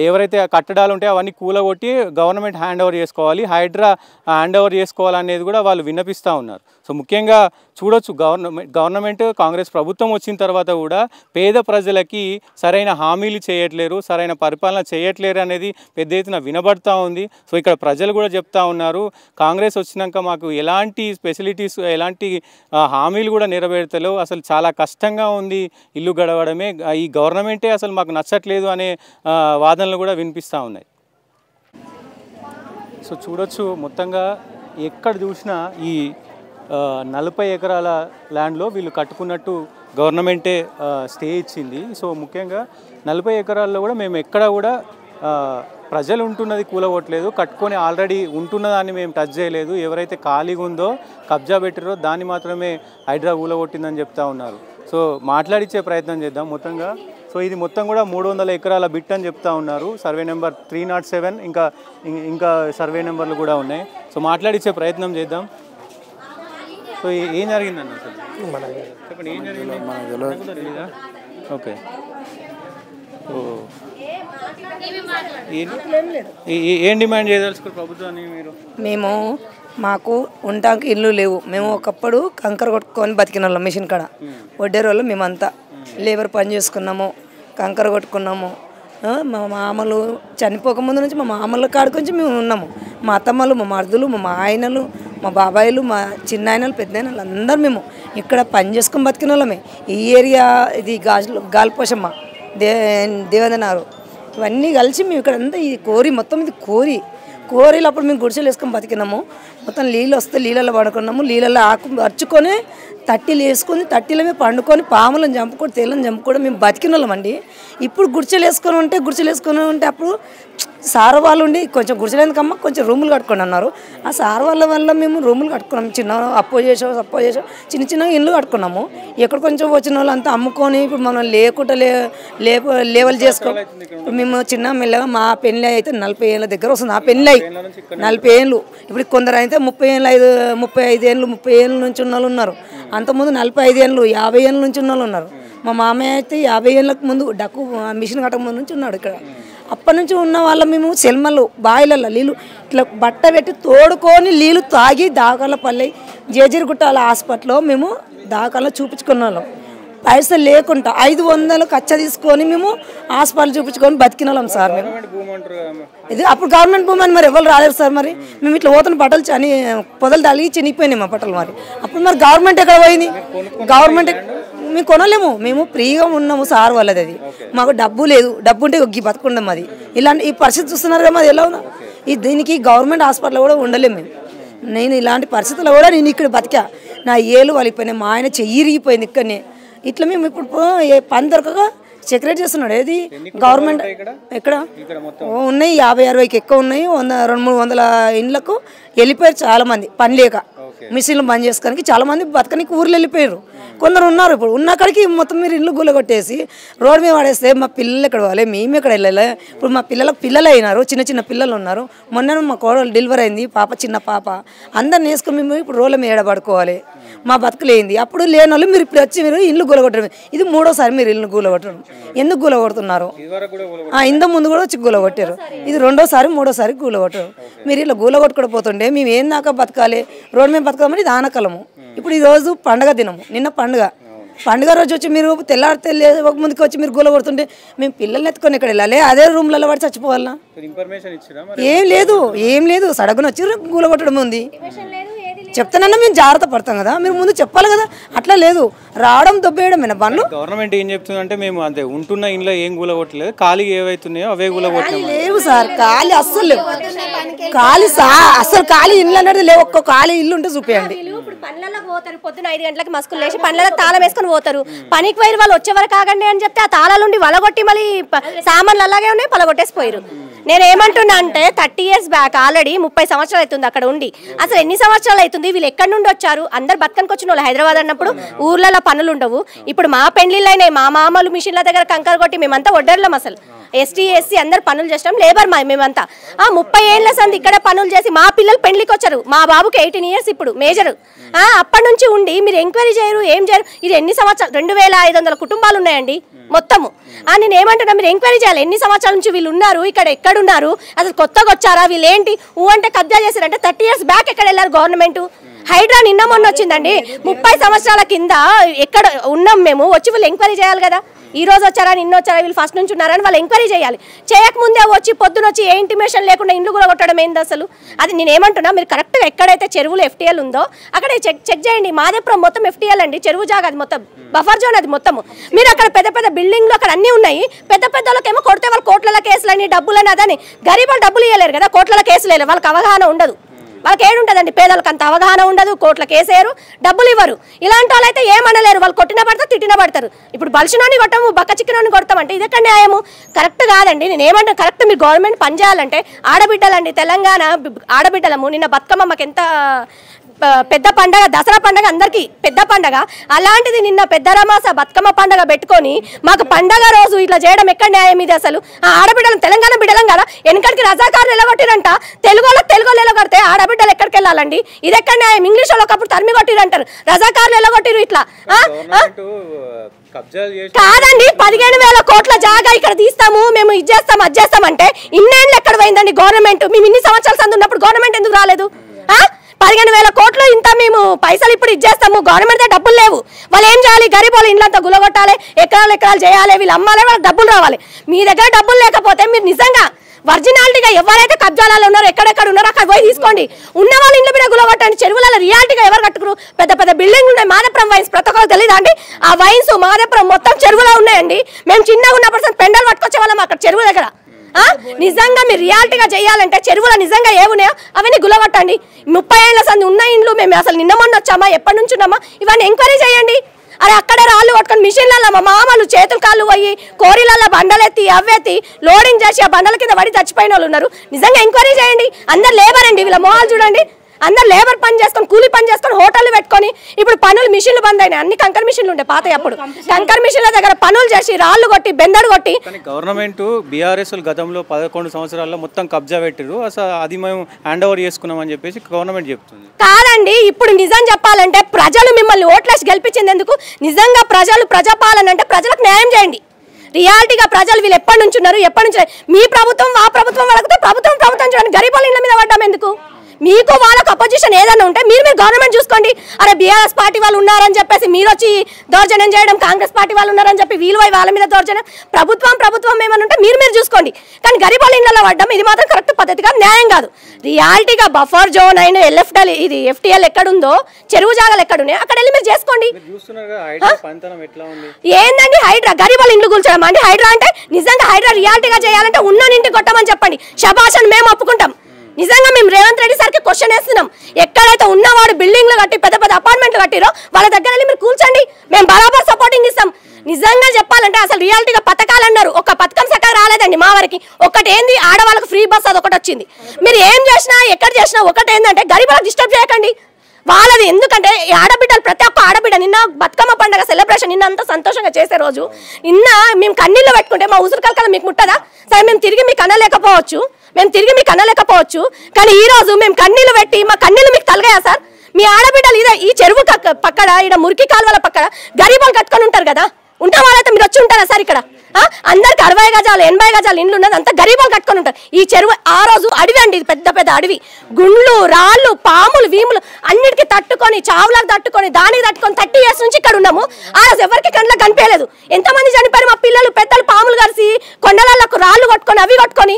ఎవరైతే కట్టడాలు ఉంటాయో అవన్నీ కూలగొట్టి గవర్నమెంట్ హ్యాండ్ ఓవర్ చేసుకోవాలి, హైడ్రా హ్యాండ్ ఓవర్ చేసుకోవాలనేది కూడా వాళ్ళు విన్నపిస్తూ ఉన్నారు. సో ముఖ్యంగా చూడొచ్చు, గవర్నమెంట్ కాంగ్రెస్ ప్రభుత్వం వచ్చిన తర్వాత కూడా పేద ప్రజలకి సరైన హామీలు చేయట్లేరు, సరైన పరిపాలన చేయట్లేరు అనేది పెద్ద ఎత్తున వినబడుతూ ఉంది. సో ఇక్కడ ప్రజలు కూడా చెప్తా ఉన్నారు, కాంగ్రెస్ వచ్చినాక మాకు ఎలాంటి ఫెసిలిటీస్, ఎలాంటి హామీలు కూడా నెరవేర్తలేవు, అసలు చాలా కష్టంగా ఉంది ఇల్లు గడవడమే, ఈ గవర్నమెంటే అసలు మాకు నచ్చట్లేదు అనే వాదనలు కూడా వినిపిస్తూ ఉన్నాయి. సో చూడొచ్చు, మొత్తంగా ఎక్కడ చూసినా ఈ 40 ఎకరాల ల్యాండ్లో వీళ్ళు కట్టుకున్నట్టు గవర్నమెంటే స్టే ఇచ్చింది. సో ముఖ్యంగా 40 ఎకరాల్లో కూడా మేము ఎక్కడ కూడా ప్రజలు ఉంటున్నది కూలగొట్టలేదు, కట్టుకొని ఆల్రెడీ ఉంటున్నదాన్ని మేము టచ్ చేయలేదు, ఎవరైతే ఖాళీగా ఉందో కబ్జా పెట్టారో దాన్ని మాత్రమే హైడ్రా కూలగొట్టిందని చెప్తా ఉన్నారు. సో మాట్లాడించే ప్రయత్నం చేద్దాం. మొత్తంగా సో ఇది మొత్తం కూడా 300 ఎకరాల బిట్ అని చెప్తా ఉన్నారు. సర్వే నెంబర్ 307 ఇంకా సర్వే నెంబర్లు కూడా ఉన్నాయి. సో మాట్లాడించే ప్రయత్నం చేద్దాం. సో ఏం జరిగిందన్న అసలు చెప్పండి, ఏం జరిగింది? ఓకే, ఏం డిమాండ్ చేయదలుచుకోరు ప్రభుత్వాన్ని మీరు? మేము మాకు ఉండటానికి ఇల్లు లేవు, మేము ఒకప్పుడు కంకర కొట్టుకొని బతికిన వాళ్ళం, మిషన్ కాడ వడ్డేరు వాళ్ళు మేమంతా లేబర్ పని చేసుకున్నాము, కంకర కొట్టుకున్నాము. మా మామలు చనిపోకముందు నుంచి మా మామల కాడికి నుంచి మేము ఉన్నాము. మా అత్తమ్మలు, మా మరుదులు, మా ఆయనలు, మా బాబాయిలు, మా చిన్న ఆయనలు, పెద్ద ఆయనలు అందరూ మేము ఇక్కడ పని చేసుకొని బతికిన వాళ్ళమే. ఈ ఏరియా ఇది గాలిపోషమ్మ, దేవేంద్రనారు, ఇవన్నీ కలిసి మేము ఇక్కడ అంతా ఈ కోరి, మొత్తం ఇది కోరీలు అప్పుడు మేము గుడిసెలు వేసుకొని బతికినాము. మొత్తం నీళ్ళు వస్తే నీళ్ళలో పడుకున్నాము, నీళ్ళలో ఆకు అరుచుకొని తట్టీలు వేసుకొని తట్టీలో మేము పండుకొని పాములను చంపుకొని తేలను చంపుకొని మేము బతికిన వాళ్ళమండి. ఇప్పుడు గుడిసెలు వేసుకొని ఉంటే అప్పుడు సార్ వాళ్ళు ఉండి కొంచెం గుడిసెలు ఎందుకమ్మా కొంచెం రూములు కట్టుకొని అన్నారు. ఆ సార్ వాళ్ళ వల్ల మేము రూములు కట్టుకున్నాము, చిన్న అప్పో చేసాం చిన్న ఇల్లు కట్టుకున్నాము. ఎక్కడ కొంచెం వచ్చిన వాళ్ళు అంతా అమ్ముకొని ఇప్పుడు మనం లేకుండా లేవల్ చేసుకోవాలి. ఇప్పుడు మేము చిన్న మెల్లగా మా పెళ్ళి అయితే 40 ఏళ్ళ దగ్గర వస్తుంది. ఆ పెళ్ళి 40 ఏళ్ళు, ఇప్పుడు కొందరు అయితే 35 ఏళ్ళ నుంచి ఉన్న వాళ్ళు ఉన్నారు. అంతకుముందు 45 ఏళ్ళు 50 ఏళ్ళ నుంచి ఉన్న వాళ్ళు ఉన్నారు. మా మామయ్య అయితే 50 ఏళ్ళకు ముందు డక్కు మిషన్ కట్టక ముందు నుంచి ఉన్నాడు ఇక్కడ. అప్పటి నుంచి ఉన్న వాళ్ళ మేము సెల్మలు బాయిలలో నీళ్ళు ఇట్లా బట్ట పెట్టి తోడుకొని నీళ్ళు తాగి దాకాలపల్లి జేజీరిగుట్టాల హాస్పిటల్లో మేము దాకాలో చూపించుకున్న వాళ్ళం. పైసలు లేకుండా 500 కచ్చ తీసుకొని మేము హాస్పిటల్ చూపించుకొని బతికిన వాళ్ళం సార్. మేము ఇది అప్పుడు గవర్నమెంట్ భూమి అని మరి ఎవరు రాలేరు సార్. మరి మేము ఇట్లా పోతున్న బట్టలు పొదలు తలిగి చినిగిపోయినాయి మా బట్టలు. మరి అప్పుడు మరి గవర్నమెంట్ ఎక్కడ పోయింది? గవర్నమెంట్ మేము కొనలేము, మేము ఫ్రీగా ఉన్నాము సార్ వాళ్ళది. అది మాకు డబ్బు లేదు, డబ్బు ఉంటే బతుకుండం. అది ఇలాంటి ఈ పరిస్థితి చూస్తున్నారు కదా, అది ఎలా ఉన్నా దీనికి గవర్నమెంట్ హాస్పిటల్ కూడా ఉండలేము మేము. నేను ఇలాంటి పరిస్థితుల్లో కూడా నేను ఇక్కడ బతికా, నా ఏళ్ళు వలిపోయినాయి, మా ఆయన చెయ్యి ఇరిగిపోయింది ఇక్కడనే. ఇట్లా మేము ఇప్పుడు పని దొరకక సెక్రెట్ చేస్తున్నాడు. ఏది గవర్నమెంట్ ఎక్కడ ఉన్నాయి 50-60కి ఎక్కువ ఉన్నాయి. 100-200-300 ఇండ్లకు వెళ్ళిపోయారు చాలా మంది పని లేక, మిషన్లు బంద్ చేసుకోడానికి చాలా మంది బతకనికి ఊర్లు వెళ్ళిపోయారు. కొందరు ఉన్నారు, ఇప్పుడు ఉన్న కాడికి మొత్తం మీరు ఇల్లు గుల్లగొట్టేసి రోడ్డు మీద పడేస్తే మా పిల్లలు ఎక్కడ పోవాలి, మేము ఎక్కడ వెళ్ళాలి? ఇప్పుడు మా పిల్లలు అయినారు, చిన్న పిల్లలు ఉన్నారు. మొన్న మా కోడలు డెలివరీ అయింది, పాప చిన్న పాప, అందరిని వేసుకొని మేము ఇప్పుడు రోడ్ల మీద ఏడబడుకోవాలి. మా బతుకులేంది? అప్పుడు లేని వాళ్ళు మీరు ఇప్పుడు వచ్చి మీరు ఇల్లు గుల్లగొట్టడం, ఇది 3వసారి మీరు ఇల్లు గుల్లగొట్టడం. ఎందుకు గుల్లగొడుతున్నారు? ఇంత ముందు కూడా వచ్చి గుల్లగొట్టారు, ఇది 2వసారి 3వసారి గుల్లగొట్టారు. మీరు ఇలా గుల్లగొట్టుకుంటూ పోతుంటే మేము ఏం దాకా బతకాలి? రోడ్డు మీద బతకాలని ఇది ఆనకాలము. ఇప్పుడు ఈరోజు పండుగ దినము, నిన్న పండుగ రోజు వచ్చి మీరు తెల్లారితే ఒక ముందుకు వచ్చి మీరు గూల కొడుతుంటే మేము పిల్లల్ని ఎత్తుకొని ఇక్కడ వెళ్ళాలి, అదే రూమ్లలో పడి చచ్చిపోవాలన్నా? ఏం లేదు సడగున వచ్చి గూల కొట్టడం ఉంది. చెప్తానన్నా మేము జాగ్రత్త పడతాం కదా, మీరు ముందు చెప్పాలి కదా. అట్లా లేదు, రావడం దొబ్బేయడమేనా బండ్లు. గవర్నమెంట్ ఏం చెప్తుందంటే మేము అంతే ఉంటున్న ఇంట్లో ఏం కూలగొట్టలేదు, ఖాళీ ఏవైతున్నాయో అవే కూలగొట్టలేదు. లేవు సార్, ఖాళీ అస్సలు లేవు. ఖాళీ అసలు ఖాళీ ఇల్లు అనేది లేవు. ఒక్క ఖాళీ ఇల్లు ఉంటే చూపించండి. ఇప్పుడు పనులకు పోతారు, పొద్దున 5 గంటలకు మస్కులు లేచి పనులకు తాళం వేసుకొని పోతారు. పనికి పోయి వాళ్ళు వచ్చే వరకు ఆగండి అని చెప్తే ఆ తాళాలుండి వలగొట్టి మళ్ళీ సామాన్లు అలాగే ఉన్నాయి, పలగొట్టేసిపోయారు. నేను ఏమంటున్నా అంటే 30 years బ్యాక్ ఆల్రెడీ 30 సంవత్సరాలు అవుతుంది అక్కడ ఉండి. అసలు ఎన్ని సంవత్సరాలు అవుతుంది? వీళ్ళు ఎక్కడి నుండి వచ్చారు? అందరు బతకనికి వచ్చిన వాళ్ళు హైదరాబాద్ అన్నప్పుడు ఊర్లలో పనులు ఉండవు. ఇప్పుడు మా పెళ్లిళ్ళు అయినాయి, మా మామలు మిషన్ల దగ్గర కంకర కొట్టి మేమంతా ఒడ్డర్లం. అసలు ఎస్టీ ఎస్సీ అందరు పనులు చేస్తాం, లేబర్ మేమంతా 30 ఏళ్ల సంది ఇక్కడ పనులు చేసి మా పిల్లలు పెళ్లికి వచ్చారు. మా బాబుకి 18 years ఇప్పుడు మేజర్. అప్పటి నుంచి ఉండి మీరు ఎంక్వైరీ చేయరు, ఏం చేయరు. ఇది ఎన్ని సంవత్సరాలు? 2500 కుటుంబాలు ఉన్నాయండి మొత్తము. నేను ఏమంటున్నా, మీరు ఎంక్వైరీ చేయాలి. ఎన్ని సంవత్సరాల నుంచి వీళ్ళు ఉన్నారు, ఇక్కడ ఎక్కడున్నారు, అసలు కొత్తగా వచ్చారా, వీళ్ళు ఏంటి అంటే కబ్జా చేశారంటే 30 years బ్యాక్ ఎక్కడ వెళ్ళారు గవర్నమెంట్? హైడ్రా నిన్న మొన్న వచ్చిందండి, 30 సంవత్సరాల కింద ఎక్కడ ఉన్నాం మేము, వచ్చి వీళ్ళు ఎంక్వైరీ చేయాలి కదా. ఈ రోజు వచ్చారా, నిన్న వచ్చారా, వీళ్ళు ఫస్ట్ నుంచి ఉన్నారని వాళ్ళు ఎంక్వైరీ చేయాలి. చేయకముందే వచ్చి పొద్దున వచ్చి ఏ ఇంటిమేషన్ లేకుండా ఇండ్లు కూడా కొట్టడం ఏంది అసలు? అది నేను ఏమంటున్నా, మీరు కరెక్ట్గా ఎక్కడైతే చెరువులు FTL ఉందో అక్కడ చెక్ చేయండి. మాదేపురం మొత్తం FTL అండి, చెరువు జాగా అది మొత్తం బఫర్ జోన్ అది మొత్తము. మీరు అక్కడ పెద్ద బిల్డింగ్లు అక్కడ అన్నీ ఉన్నాయి. పెద్దలకేమో కొడితే వాళ్ళు కోట్ల కేసులని డబ్బులని అదని. గరీబులు డబ్బులు ఇవ్వలేరు కదా, కోట్ల కేసులు వేయలేరు, వాళ్ళకి అవగాహన ఉండదు. వాళ్ళకి ఏడుంటుందండి, పేదలకు అంత అవగాహన ఉండదు, కోట్ల కేసేయరు, డబ్బులు ఇవ్వరు. ఇలాంటి వాళ్ళు అయితే ఏమనలేరు, వాళ్ళు కొట్టిన పడతారు, తిట్టిన పడతారు. ఇప్పుడు బలిసినోని కొట్టము, బక్క చిక్కినోని కొడతామంటే ఇది ఎక్కడ న్యాయము? కరెక్ట్ కాదండి. నేను ఏమంటాను, కరెక్ట్ మీరు గవర్నమెంట్ పని చేయాలంటే ఆడబిడ్డలండి, తెలంగాణ ఆడబిడ్డలము. నిన్న బతుకమ్మ మాకు ఎంత పెద్ద పండగ, దసరా పండగ అందరికి పెద్ద పండగ. అలాంటిది నిన్న పెద్ద రమాస బతుకమ్మ పండగ పెట్టుకొని మాకు పండగ రోజు ఇట్లా చేయడం ఎక్కడ న్యాయం? ఇది అసలు ఆడబిడ్డలు తెలంగాణ బిడ్డలం కదా, వెనకడికి రజాకారులు ఎలగొట్టిరంట, తెలుగు ఎలగొడితే ఆడబిడ్డలు ఎక్కడికి వెళ్ళాలండి? ఇది ఎక్కడ న్యాయం? ఇంగ్లీష్ వాళ్ళు ఒకప్పుడు తరిమి కొట్టిరంటారు, రజాకారులు ఎలగొట్టిరు. ఇట్లా కాదండి, 15,000 కోట్ల జాగా ఇక్కడ తీస్తాము, మేము ఇది చేస్తాం అది చేస్తామంటే ఇన్నేళ్ళు ఎక్కడ పోయిందండి గవర్నమెంట్? మేము ఇన్ని సంవత్సరాల సంది ఉన్నప్పుడు గవర్నమెంట్ ఎందుకు రాలేదు? 15,000 కోట్లు ఇంత మేము పైసలు ఇప్పుడు ఇచ్చేస్తాము, గవర్నమెంట్ దగ్గర డబ్బులు లేవు. వాళ్ళు ఏం చేయాలి? గరీబ్ వాళ్ళు ఇండ్లంతా గులగొట్టాలి, ఎకరాలు చేయాలి, వీళ్ళు అమ్మాలి, వాళ్ళకి డబ్బులు రావాలి. మీ దగ్గర డబ్బులు లేకపోతే మీరు నిజంగా ఒరిజినాలిటీగా ఎవరైతే కబ్జాలలో ఉన్నారో ఎక్కడెక్కడ ఉన్నారో అక్కడ పోయి తీసుకోండి. ఉన్న వాళ్ళ ఇంట్లో మీద గులగొట్టండి. చెరువులలో రియాలిటీగా ఎవరు కట్టుకురు? పెద్ద బిల్డింగ్లు ఉన్నాయి. మాదేపురం వైన్స్ ప్రతి ఒక్కరు తెలియదా అండి? ఆ వైన్స్ మాదేపురం మొత్తం చెరువులో ఉన్నాయండి. మేము చిన్నగా ఉన్నప్పుడు పెండలు పట్టుకొచ్చే వాళ్ళం అక్కడ చెరువు దగ్గర. నిజంగా మీరు రియాలిటీగా చేయాలంటే చెరువులో నిజంగా ఏమున్నాయో అవన్నీ గులగొట్టండి. 30 ఏళ్ల సంది ఉన్న ఇండ్లు మేము అసలు నిన్న మొన్న వచ్చామా, ఎప్పటి నుంచి ఉన్నామా, ఇవన్నీ ఎంక్వైరీ చేయండి. అరే అక్కడే రాళ్ళు కొట్టుకొని మిషన్లలో మా మామలు చేతులు కాళ్ళు పోయి కోరిలల్లో బండలెత్తి అవ్వెత్తి లోడింగ్ చేసి ఆ బండల కింద పడి చచ్చిపోయిన వాళ్ళు ఉన్నారు. నిజంగా ఎంక్వైరీ చేయండి. అందరు లేబర్ అండి, వీళ్ళ మొహాలు చూడండి. అందరు లేబర్ పని చేసుకొని కూలీ పని చేసుకొని హోటళ్ళు పెట్టుకొని ఇప్పుడు పనులు మిషన్లు బంద్ అయినాయి. అన్ని కంకర్ మిషన్లు ఉండే పాత, అప్పుడు కంకర్ మిషన్ల దగ్గర పనులు చేసి రాళ్ళు కొట్టి బెందడు కొట్టి. గవర్నమెంట్ BRS గతంలో 11 సంవత్సరాల్లో మొత్తం కబ్జా పెట్టారు, అసలు అది మేము హ్యాండ్ ఓవర్ చేసుకున్నామని చెప్పేసి గవర్నమెంట్ చెప్తుంది. కాదండి, ఇప్పుడు నిజం చెప్పాలంటే ప్రజలు మిమ్మల్ని ఓట్లేసి గెలిపించింది ఎందుకు? నిజంగా ప్రజాపాలన అంటే ప్రజలకు న్యాయం చేయండి. రియాలిటీగా ప్రజలు వీళ్ళు ఎప్పటి నుంచి ఉన్నారు, ఎప్పటి నుంచి మీ ప్రభుత్వం మా ప్రభుత్వం వాళ్ళకి ప్రభుత్వం చూడండి, గరీబ్ వాళ్ళ ఇళ్ళ మీద పడ్డాం ఎందుకు? మీకు వాళ్ళకు అపోజిషన్ ఏదైనా ఉంటే మీరు గవర్నమెంట్ చూసుకోండి. అరే బీఆర్ఎస్ పార్టీ వాళ్ళు ఉన్నారని చెప్పేసి మీరు వచ్చి దౌర్జన్యం చేయడం, కాంగ్రెస్ పార్టీ వాళ్ళు ఉన్నారని చెప్పి వీళ్ళు వాళ్ళ మీద దౌర్జన్యం, ప్రభుత్వం ఏమైనా ఉంటే మీరు చూసుకోండి. కానీ గరీబ్ వాళ్ళ ఇళ్ళలో పడ్డం ఇది మాత్రం కరెక్ట్ పద్ధతి కాదు, న్యాయం కాదు. రియాలిటీగా బఫర్ జోన్ అయిన ఎల్ఎఫ్ఎల్ ఇది ఎఫ్టీఎల్ ఎక్కడుందో, చెరువు జాగాలు ఎక్కడున్నాయి అక్కడ వెళ్ళి మీరు చేసుకోండి. ఏందండి హైడ్రా? గరీబ్ వాళ్ళ ఇండ్లు కూల్చడం అండి హైడ్రా అంటే? నిజంగా హైడ్రా రియాలిటీగా చేయాలంటే ఉన్న ఇంటికి కొట్టమని చెప్పండి, శభాష్ మేము ఒప్పుకుంటాం. నిజంగా మేము రేవంత్ రెడ్డి సార్కి క్వశ్చన్ వేస్తున్నాం. ఎక్కడైతే ఉన్నవాడు బిల్డింగ్లు కట్టి పెద్ద పెద్ద అపార్ట్మెంట్లు కట్టిరో వాళ్ళ దగ్గర వెళ్ళి మీరు కూల్చండి, మేము బరాబర్ సపోర్టింగ్ ఇస్తాం. నిజంగా చెప్పాలంటే అసలు రియాలిటీగా పథకాలు అన్నారు, ఒక పథకం చక్కగా రాలేదండి మా వారికి. ఒకటి ఏంది, ఆడవాళ్ళకి ఫ్రీ బస్ అది ఒకటి వచ్చింది. మీరు ఏం చేసినా ఎక్కడ చేసినా ఒకటి ఏంటంటే గరీబులకు డిస్టర్బ్ చేయకండి వాళ్ళది. ఎందుకంటే ఆడబిడ్డలు ప్రతి ఒక్క ఆడబిడ్డ నిన్న బతుకమ్మ పండుగ సెలబ్రేషన్ నిన్న అంత సంతోషంగా చేసే రోజు నిన్న మేము కన్నీళ్ళు పెట్టుకుంటే మా ఉసురు కలకల మీకు ముట్టదా? సరే మేము తిరిగి మీకు అనలేకపోవచ్చు, కానీ ఈ రోజు మేము కన్నీళ్ళు పెట్టి మా కన్నీళ్ళు మీకు తలగాయా సార్? మీ ఆడబిడ్డలు ఇదే ఈ చెరువు పక్కన ఇక్కడ మురికి కాలువల పక్కన గరీబులు కట్టుకొని ఉంటారు కదా, ఉంటా వాళ్ళైతే మీరు వచ్చి ఉంటారా సార్? ఇక్కడ అందరికి 60 గజాలు 80 గజాలు ఇండ్లు ఉన్నది అంతా గరీబులు కట్టుకొని ఉంటారు. ఈ చెరువు ఆ రోజు అడవి అండి, ఇది పెద్ద పెద్ద అడవి, గుండ్లు రాళ్ళు పాములు వీములు అన్నిటికీ తట్టుకొని చావులకు తట్టుకొని దానికి తట్టుకొని 30 years నుంచి ఇక్కడ ఉన్నాము. ఆ రోజు ఎవరికి కండ్లకు కనిపించలేదు. ఎంతమంది చనిపోయారు మా పిల్లలు పెద్దలు, పాములు కలిసి కొండలకు రాళ్ళు కొట్టుకొని అవి కొట్టుకొని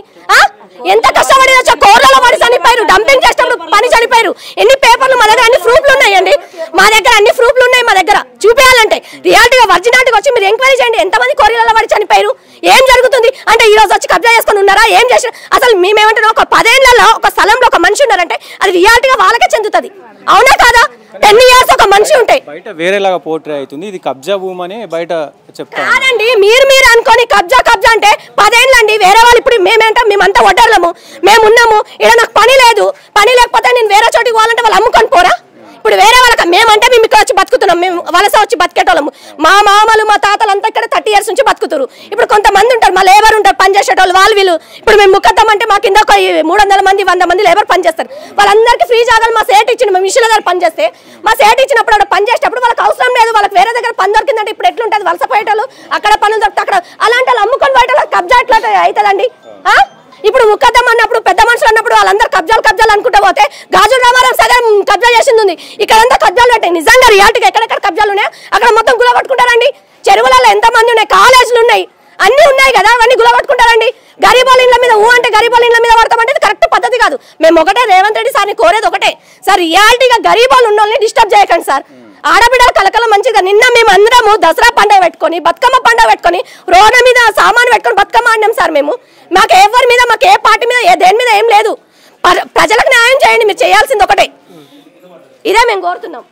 ఎంత కష్టపడి కోర్లలో పడి చనిపోయారు, డంపింగ్ చేసినప్పుడు పని చనిపోయారు. ఎన్ని పేపర్లు మా దగ్గర అన్ని ప్రూఫ్లు ఉన్నాయండి, మా దగ్గర అన్ని ప్రూఫ్లు ఉన్నాయి. మా దగ్గర చూపించాలంటే రియాలిటీగా ఒరిజినాలిటీగా వచ్చి మీరు ఎంక్వైరీ చేయండి ఎంతమంది కోరిలలో పడి చనిపోయారు, ఏం జరుగుతుంది అంటే ఈ రోజు వచ్చి కబ్జా చేసుకొని ఉన్నారా, ఏం చేసిన? అసలు మేమేమంటున్నాం, ఒక 10 ఏళ్లలో ఒక స్థలంలో ఒక మనిషి ఉన్నారంటే అది రియాలిటీగా వాళ్ళకే చెందుతుంది, అవునా కాదా? 10 years ఒక మనిషి ఉంటాయి, బయట వేరేలాగా పోర్ట్రే అవుతుంది. ఇది కబ్జా భూమి అని బయట చెప్తారు కాదండి. మీరు అనుకోని కబ్జా అంటే 10 ఏళ్ళండి. వేరే వాళ్ళు ఇప్పుడు మేమంతా వడ్డర్లము, మేము ఉన్నాము ఇక్కడ, నాకు పని లేకపోతే నేను వేరే చోటికి పోవాలంటే వాళ్ళు అమ్ముకొని పోరా? ఇప్పుడు వేరే వాళ్ళకి మేమంటే మేము ఇక్కడ వచ్చి బతుకుతున్నాం, మేము వలస వచ్చి బతికేటోళ్ళము. మా మామలు మా తాతలు అంతా ఇక్కడ 30 years నుంచి బతుకుతారు. ఇప్పుడు కొంతమంది ఉంటారు, మా లేబర్ ఉంటారు పని చేసేటోళ్ళు, వీళ్ళు ఇప్పుడు మేము ముక్కద్దామంటే మాకు కింద ఒక 300 మంది 100 మంది లేబర్ పని చేస్తారు. వాళ్ళందరికీ ఫ్రీ జాగాలు మా సేట్ ఇచ్చింది. మేము మిషన్ల దగ్గర పని చేస్తే మా సేట్ ఇచ్చినప్పుడు అక్కడ పని చేసేటప్పుడు వాళ్ళకి అవసరం లేదు, వాళ్ళకి వేరే దగ్గర పని దొరికిందంటే ఇప్పుడు ఎట్లుంటుంది? వలస పోయేటోళ్ళు అక్కడ పనులు దొరికితే అక్కడ అలాంటి వాళ్ళు అమ్ముకొని పోయేటోళ్ళు కబ్జా ఎట్లా అవుతుందండి? ఇప్పుడు ముక్కద్దం అన్నప్పుడు పెద్ద మనుషులు అన్నప్పుడు వాళ్ళందరూ కబ్జాలు అనుకుంటా పోతే గాజుల రామారావు సగం కబ్జా చేసింది ఉంది, ఇక్కడంతా కబ్జాలు పెట్టాయి. నిజంగా రియాలిటీగా ఎక్కడెక్కడ కబ్జాలు ఉన్నాయో అక్కడ మొత్తం గులగొట్టుకుంటారండి. చెరువులలో ఎంతమంది ఉన్నాయి, కాలేజీలు ఉన్నాయి, అన్ని ఉన్నాయి కదా, అవన్నీ గులగొట్టుకుంటారండి. గరీబోళ్ళ ఇళ్ళ మీద అంటే గరీబోళ్ళ ఇళ్ళ మీద పడతామంటే ఇది కరెక్ట్ పద్ధతి కాదు. మేము ఒకటే రేవంత్ రెడ్డి సార్ని కోరేది ఒకటే సార్, రియాలిటీగా గరీబోళ్ళు ఉన్న వాళ్ళని డిస్టర్బ్ చేయకండి సార్. ఆడబిడ్డలు కలకల మంచిగా నిన్న మేము అందరము దసరా పండుగ పెట్టుకొని బతుకమ్మ పండుగ పెట్టుకొని రోడ్ల మీద సామాను పెట్టుకొని బతుకమ్మ ఆడినాం సార్. మాకు ఎవరి మీద మాకు ఏ పార్టీ మీద దేని మీద ఏం లేదు. ప్రజలకు న్యాయం చేయండి, మీరు చేయాల్సింది ఒకటే, ఇదే మేము కోరుతున్నాం.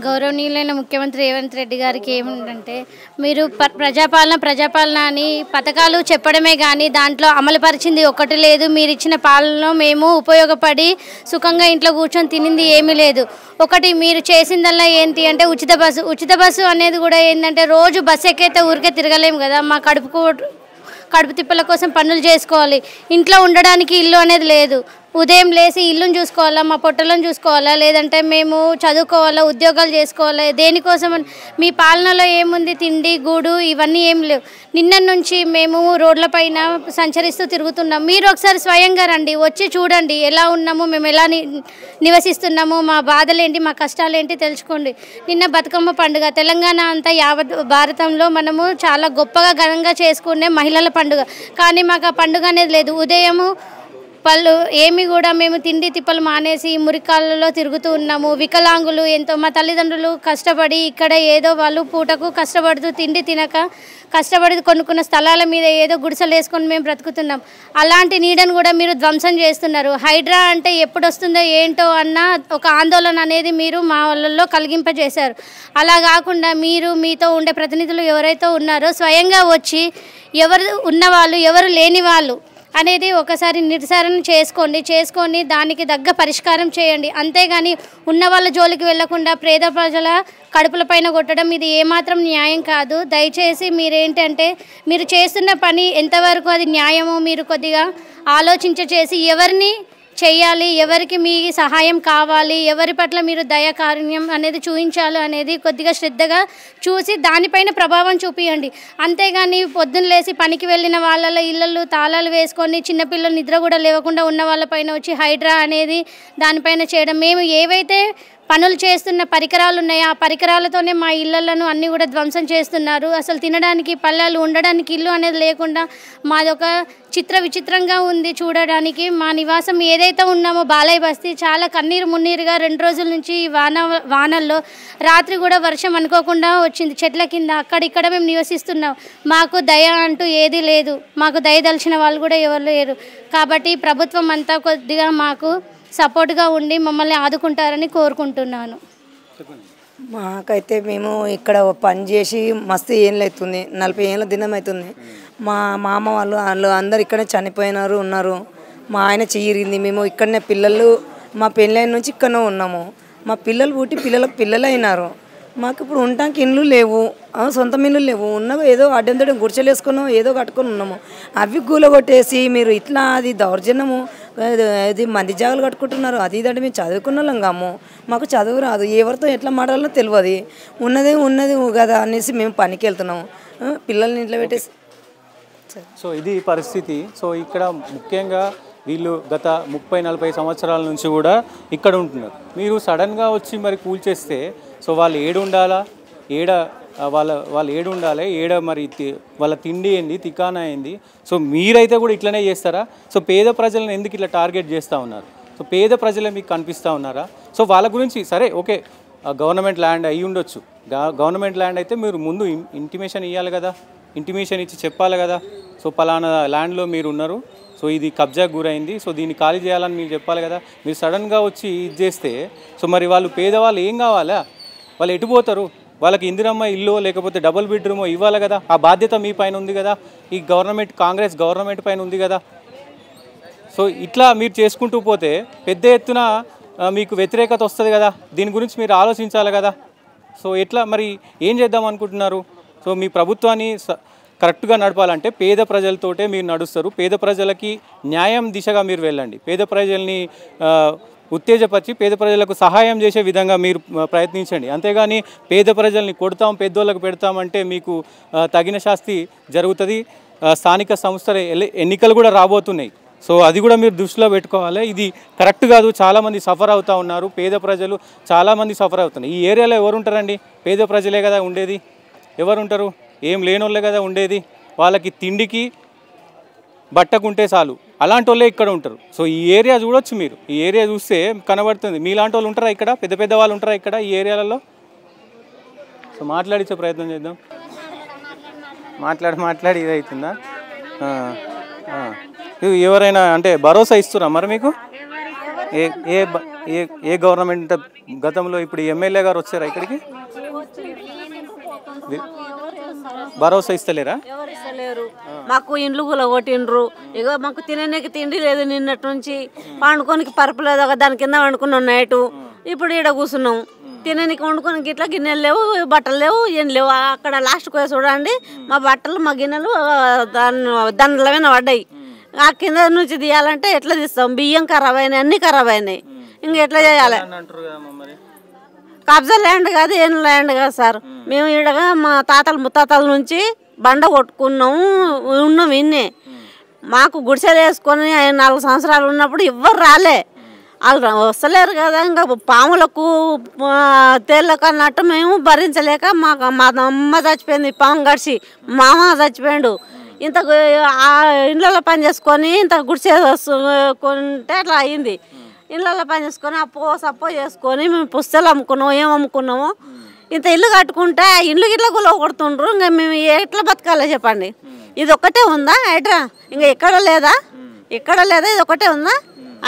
గౌరవనీయులైన ముఖ్యమంత్రి రేవంత్ రెడ్డి గారికి ఏముందంటే, మీరు ప్రజాపాలన అని పథకాలు చెప్పడమే కానీ దాంట్లో అమలుపరిచింది ఒకటి లేదు. మీరు ఇచ్చిన పాలనలో మేము ఉపయోగపడి సుఖంగా ఇంట్లో కూర్చొని తినింది ఏమీ లేదు. ఒకటి మీరు చేసిందల్లా ఏంటి అంటే ఉచిత బస్సు అనేది కూడా ఏంటంటే రోజు బస్సు ఎక్కైతే ఊరికే తిరగలేము కదా, మా కడుపు తిప్పల కోసం పనులు చేసుకోవాలి, ఇంట్లో ఉండడానికి ఇల్లు అనేది లేదు. ఉదయం లేచి ఇల్లుని చూసుకోవాలా, మా పొట్టలను చూసుకోవాలా, లేదంటే మేము చదువుకోవాలా, ఉద్యోగాలు చేసుకోవాలా, దేనికోసం? మీ పాలనలో ఏముంది? తిండి గూడు ఇవన్నీ ఏం లేవు. నిన్న నుంచి మేము రోడ్లపైన సంచరిస్తూ తిరుగుతున్నాం. మీరు ఒకసారి స్వయంగా రండి, వచ్చి చూడండి ఎలా ఉన్నాము, మేము ఎలా నివసిస్తున్నాము, మా బాధలేంటి, మా కష్టాలేంటి తెలుసుకోండి. నిన్న బతుకమ్మ పండుగ తెలంగాణ అంతా యావత్ భారతంలో మనము చాలా గొప్పగా ఘనంగా చేసుకునే మహిళల పండుగ, కానీ మాకు ఆ పండుగ అనేది లేదు. ఉదయము పళ్ళు ఏమి కూడా మేము తిండి తిప్పలు మానేసి మురికాళ్ళలో తిరుగుతూ ఉన్నాము. వికలాంగులు ఎంతో, మా తల్లిదండ్రులు కష్టపడి ఇక్కడ ఏదో వాళ్ళు పూటకు కష్టపడుతూ తిండి తినక కష్టపడి కొనుక్కున్న స్థలాల మీద ఏదో గుడిసెలు వేసుకొని మేము బ్రతుకుతున్నాం. అలాంటి నీడను కూడా మీరు ధ్వంసం చేస్తున్నారు. హైడ్రా అంటే ఎప్పుడు వస్తుందో ఏంటో అన్న ఒక ఆందోళన అనేది మీరు మా వాళ్ళల్లో కలిగింపజేశారు. అలా కాకుండా మీరు మీతో ఉండే ప్రతినిధులు ఎవరైతే ఉన్నారో స్వయంగా వచ్చి ఎవరు ఉన్నవాళ్ళు ఎవరు లేని వాళ్ళు అనేది ఒకసారి నిర్ధారణ చేసుకొని దానికి తగ్గ పరిష్కారం చేయండి. అంతేగాని ఉన్న వాళ్ళ జోలికి వెళ్లకుండా పేద ప్రజల కడుపులపైన కొట్టడం ఇది ఏమాత్రం న్యాయం కాదు. దయచేసి మీరేంటంటే మీరు చేస్తున్న పని ఎంతవరకు అది న్యాయమో మీరు కొద్దిగా ఆలోచించేసి ఎవరిని చేయాలి, ఎవరికి మీ సహాయం కావాలి, ఎవరి పట్ల మీరు దయాకారుణ్యం అనేది చూపించాలి అనేది కొద్దిగా శ్రద్ధగా చూసి దానిపైన ప్రభావం చూపించండి. అంతేగాని పొద్దున్న లేసి పనికి వెళ్ళిన వాళ్ళ ఇళ్ళల్లో తాళాలు వేసుకొని చిన్నపిల్లలు నిద్ర కూడా లేవకుండా ఉన్న వాళ్ళపైన వచ్చి హైడ్రా అనేది దానిపైన చేయడం, మేము ఏవైతే పనులు చేస్తున్న పరికరాలు ఉన్నాయో ఆ పరికరాలతోనే మా ఇళ్ళలను అన్నీ కూడా ధ్వంసం చేస్తున్నారు. అసలు తినడానికి పళ్ళాలు, ఉండడానికి ఇల్లు అనేది లేకుండా మాదొక విచిత్రంగా ఉంది చూడడానికి. మా నివాసం ఏదైతే ఉన్నామో బాలయ్య బస్తీ చాలా కన్నీరు మున్నీరుగా 2 రోజుల నుంచి ఈ వానల్లో రాత్రి కూడా వర్షం అనుకోకుండా వచ్చింది. చెట్ల కింద అక్కడిక్కడ మేము నివసిస్తున్నాం. మాకు దయ అంటూ ఏదీ లేదు, మాకు దయదలిచిన వాళ్ళు కూడా ఎవరు లేరు. కాబట్టి ప్రభుత్వం అంతా కొద్దిగా మాకు సపోర్ట్గా ఉండి మమ్మల్ని ఆదుకుంటారని కోరుకుంటున్నాను. మాకైతే మేము ఇక్కడ పని చేసి మస్తు ఏళ్ళు అవుతుంది, 40 ఏళ్ళ దినం అవుతుంది. మా మామ వాళ్ళు అందరు ఇక్కడనే చనిపోయినారు ఉన్నారు. మా ఆయన చీరింది. మేము ఇక్కడనే పిల్లలు మా పెళ్ళైన నుంచి ఇక్కడనే ఉన్నాము. మా పిల్లలు పుట్టి పిల్లలు అయినారు. మాకు ఇప్పుడు ఉండటానికి ఇండ్లు లేవు, సొంత ఇల్లు లేవు. ఉన్నవి ఏదో అడ్డంతడి గుడిచెలు వేసుకున్నాము, ఏదో కట్టుకొని ఉన్నాము. అవి కూలగొట్టేసి మీరు ఇట్లా అది దౌర్జన్యము, ఇది మంది జాగాలు కట్టుకుంటున్నారు. అది ఇదంటే మేము చదువుకున్న వాళ్ళం కాము, మాకు చదువు రాదు, ఎవరితో ఎట్లా మాట్లాడాలో తెలియదు. ఉన్నది కదా అనేసి మేము పనికి వెళ్తున్నాము, పిల్లల్ని ఇంట్లో పెట్టేసి. సో ఇది పరిస్థితి. సో ఇక్కడ ముఖ్యంగా వీళ్ళు గత 30-40 సంవత్సరాల నుంచి కూడా ఇక్కడ ఉంటున్నారు. మీరు సడన్గా వచ్చి మరి కూల్చేస్తే సో వాళ్ళు ఏడు ఉండాలా, వాళ్ళు ఏడు ఉండాలి, మరి వాళ్ళ తిండి ఏంది, తికానా ఏంది? సో మీరైతే కూడా ఇట్లనే చేస్తారా? సో పేద ప్రజలను ఎందుకు ఇట్లా టార్గెట్ చేస్తూ ఉన్నారు? సో పేద ప్రజలే మీకు కనిపిస్తూ ఉన్నారా? సో వాళ్ళ గురించి సరే ఓకే, గవర్నమెంట్ ల్యాండ్ అయ్యి ఉండొచ్చు. గవర్నమెంట్ ల్యాండ్ అయితే మీరు ముందు ఇంటిమేషన్ ఇవ్వాలి కదా, ఇంటిమేషన్ ఇచ్చి చెప్పాలి కదా. సో పలానా ల్యాండ్లో మీరు ఉన్నారు, సో ఇది కబ్జాకు గురైంది, సో దీన్ని ఖాళీ చేయాలని మీరు చెప్పాలి కదా. మీరు సడన్గా వచ్చి ఇది చేస్తే సో మరి వాళ్ళు పేదవాళ్ళు ఏం కావాలా? వాళ్ళు ఎటుపోతారు? వాళ్ళకి ఇందిరమ్మ ఇల్లు లేకపోతే డబుల్ బెడ్రూమో ఇవ్వాలి కదా. ఆ బాధ్యత మీ పైన ఉంది కదా, ఈ కాంగ్రెస్ గవర్నమెంట్ పైన ఉంది కదా. సో ఇట్లా మీరు చేసుకుంటూ పోతే పెద్ద ఎత్తున మీకు వ్యతిరేకత వస్తుంది కదా. దీని గురించి మీరు ఆలోచించాలి కదా. సో ఎట్లా మరి ఏం చేద్దాం అనుకుంటున్నారు? సో మీ ప్రభుత్వాన్ని కరెక్ట్గా నడపాలంటే పేద ప్రజలతోటే మీరు నడుస్తారు. పేద ప్రజలకి న్యాయం దిశగా మీరు వెళ్ళండి. పేద ప్రజల్ని ఉత్తేజపరిచి పేద ప్రజలకు సహాయం చేసే విధంగా మీరు ప్రయత్నించండి. అంతేగాని పేద ప్రజల్ని కొడతాం, పెద్దోళ్ళకు పెడతామంటే మీకు తగిన శాస్తి జరుగుతుంది. స్థానిక సంస్థల ఎన్నికలు కూడా రాబోతున్నాయి. సో అది కూడా మీరు దృష్టిలో పెట్టుకోవాలి. ఇది కరెక్ట్ కాదు. చాలామంది సఫర్ అవుతూ ఉన్నారు, పేద ప్రజలు చాలామంది సఫర్ అవుతున్నారు. ఈ ఏరియాలో ఎవరు ఉంటారండి? పేద ప్రజలే కదా ఉండేది. ఎవరు ఉంటారు? ఏం లేనోళ్ళే కదా ఉండేది. వాళ్ళకి తిండికి బట్టకుంటే చాలు, అలాంటి వాళ్ళే ఇక్కడ ఉంటారు. సో ఈ ఏరియా చూడొచ్చు మీరు. ఈ ఏరియా చూస్తే కనబడుతుంది. మీలాంటి వాళ్ళు ఉంటారా ఇక్కడ? పెద్ద వాళ్ళు ఉంటారా ఇక్కడ ఈ ఏరియాలలో? సో మాట్లాడించే ప్రయత్నం చేద్దాం. మాట్లాడి ఇది అవుతుందా? ఎవరైనా అంటే భరోసా ఇస్తురా మరి మీకు? ఏ గవర్నమెంట్ గతంలో ఇప్పుడు ఎమ్మెల్యే గారు వచ్చారా ఇక్కడికి? భరోసా ఇస్తలేరా? ఎవరు ఇస్తలేరు. మాకు ఇండ్లు కొట్టిండ్రు. ఇక మాకు తినడానికి తిండి లేదు. నిన్నటి నుంచి పండుకోనికి పరుపు లేదు, దాని కింద వండుకున్నాం నైటు. ఇప్పుడు ఈడ కూర్చున్నాం. తినడానికి వండుకోనికి ఇట్లా గిన్నెలు లేవు, బట్టలు లేవు, ఏం లేవు. అక్కడ లాస్ట్కి పోయి చూడండి, మా బట్టలు మా గిన్నెలు దానిలో పడ్డాయి. ఆ కింద నుంచి తీయాలంటే ఎట్లా తీస్తాం? బియ్యం ఖరాబ్ అయినాయి, అన్నీ ఖరాబ్ అయినాయి. ఇంక ఎట్లా చేయాలి? కబ్జా ల్యాండ్ కాదు, ఏం ల్యాండ్ కాదు సార్. మేము ఈడగా మా తాతలు ముత్తాతల నుంచి బండ కొట్టుకున్నాము, ఉన్నాం. ఇన్నే మాకు గుడిసెలు వేసుకొని 4 సంవత్సరాలు ఉన్నప్పుడు ఎవ్వరు రాలే. వాళ్ళు వస్తలేరు కదా. ఇంకా పాములకు తేళ్ళకు అన్నట్టు మేము భరించలేక మా అమ్మ చచ్చిపోయింది, పాము గడిచి. మామ చచ్చిపోయాడు. ఇంత ఇండ్లలో పని చేసుకొని ఇంత గుడిసె వేసుకుంటే అట్లా అయింది. ఇళ్ళల్లో పని చేసుకొని సప్పో చేసుకొని మేము పుస్తకాలు అమ్ముకున్నాము, ఏం అమ్ముకున్నాము. ఇంత ఇల్లు కట్టుకుంటే ఇల్లు గిట్ల గుల్ల కొడుతుండ్రు. ఇంకా మేము ఎట్లా బతకాలో చెప్పండి? ఇది ఒక్కటే ఉందా హైడ్రా? ఇంకా ఎక్కడ లేదా? ఇది ఒకటే ఉందా?